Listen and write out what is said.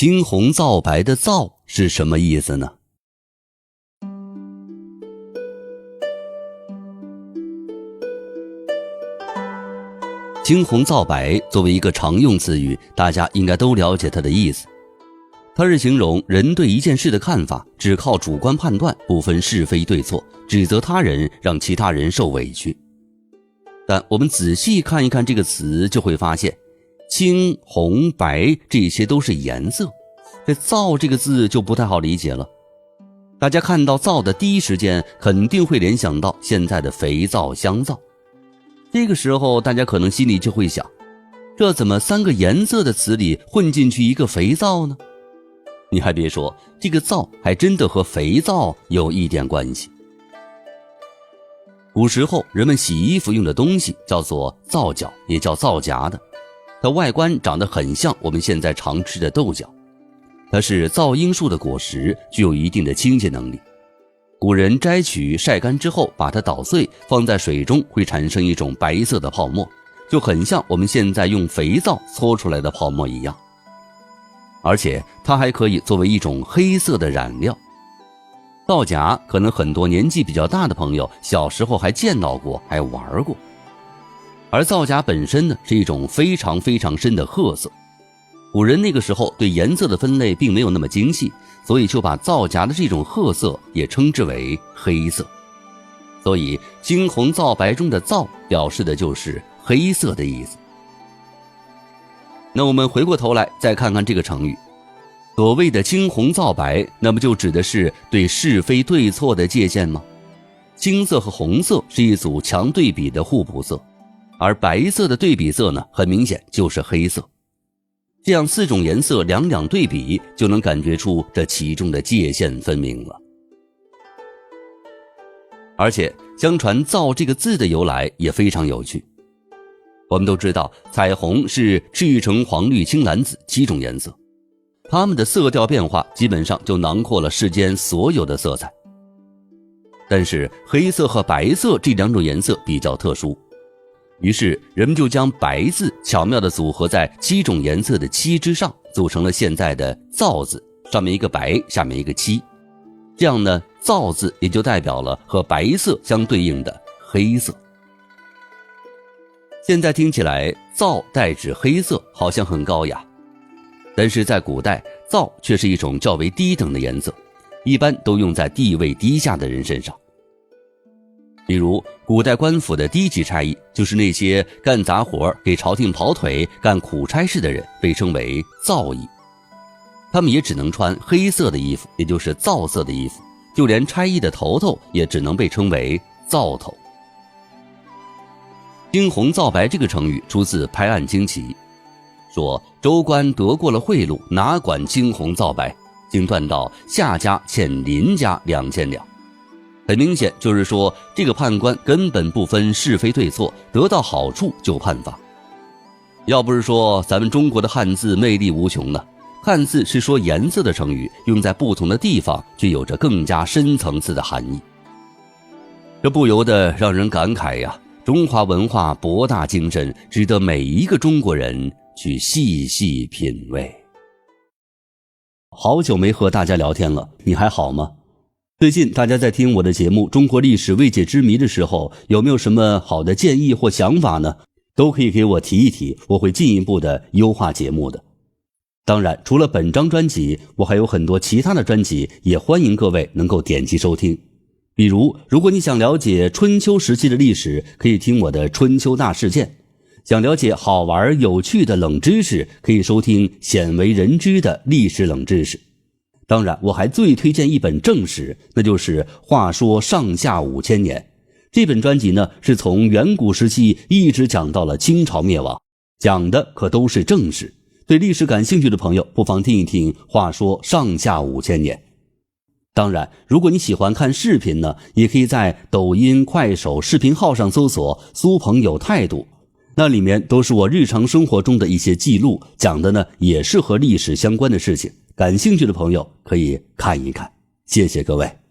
青红皂白的皂是什么意思呢？青红皂白作为一个常用词语，大家应该都了解它的意思。它是形容人对一件事的看法只靠主观判断，不分是非对错，指责他人，让其他人受委屈。但我们仔细看一看这个词，就会发现青红白这些都是颜色，这皂这个字就不太好理解了。大家看到皂的第一时间肯定会联想到现在的肥皂香皂，这个时候大家可能心里就会想，这怎么三个颜色的词里混进去一个肥皂呢？你还别说，这个皂还真的和肥皂有一点关系。古时候人们洗衣服用的东西叫做皂角，也叫皂荚的，它外观长得很像我们现在常吃的豆角，它是皂罂树的果实，具有一定的清洁能力。古人摘取晒干之后把它捣碎，放在水中会产生一种白色的泡沫，就很像我们现在用肥皂搓出来的泡沫一样。而且它还可以作为一种黑色的染料。皂荚可能很多年纪比较大的朋友小时候还见到过，还玩过。而皂荚本身呢，是一种非常非常深的褐色。古人那个时候对颜色的分类并没有那么精细，所以就把皂荚的这种褐色也称之为黑色。所以青红皂白中的皂表示的就是黑色的意思。那我们回过头来再看看这个成语，所谓的青红皂白，那不就指的是对是非对错的界限吗？青色和红色是一组强对比的互补色，而白色的对比色呢，很明显就是黑色。这样四种颜色两两对比，就能感觉出这其中的界限分明了。而且相传皂这个字的由来也非常有趣。我们都知道彩虹是赤橙黄绿青蓝紫7种颜色，它们的色调变化基本上就囊括了世间所有的色彩。但是黑色和白色这两种颜色比较特殊，于是人们就将白字巧妙地组合在7种颜色的7之上，组成了现在的皂字，上面一个白，下面一个7。这样呢，皂字也就代表了和白色相对应的黑色。现在听起来皂代指黑色好像很高雅，但是在古代皂却是一种较为低等的颜色，一般都用在地位低下的人身上。比如古代官府的低级差役，就是那些干杂活给朝廷跑腿干苦差事的人，被称为皂役。他们也只能穿黑色的衣服，也就是皂色的衣服，就连差役的头头也只能被称为皂头。青红皂白这个成语出自《拍案惊奇》，说州官得过了贿赂，哪管青红皂白，竟断到下家欠邻家2千两。很明显就是说，这个判官根本不分是非对错，得到好处就判罚。要不是说咱们中国的汉字魅力无穷呢，汉字是说颜色的成语，用在不同的地方却有着更加深层次的含义。这不由得让人感慨呀，中华文化博大精深，值得每一个中国人去细细品味。好久没和大家聊天了，你还好吗？最近大家在听我的节目《中国历史未解之谜》的时候，有没有什么好的建议或想法呢？都可以给我提一提，我会进一步的优化节目的。当然，除了本张专辑，我还有很多其他的专辑，也欢迎各位能够点击收听。比如，如果你想了解春秋时期的历史，可以听我的《春秋大事件》；想了解好玩有趣的冷知识，可以收听鲜为人知的历史冷知识。当然，我还最推荐一本正史，那就是《话说上下5000年》。这本专辑呢，是从远古时期一直讲到了清朝灭亡，讲的可都是正史。对历史感兴趣的朋友，不妨听一听《话说上下5000年》。当然，如果你喜欢看视频呢，也可以在抖音、快手视频号上搜索苏鹏有态度，那里面都是我日常生活中的一些记录，讲的呢也是和历史相关的事情，感兴趣的朋友可以看一看。谢谢各位。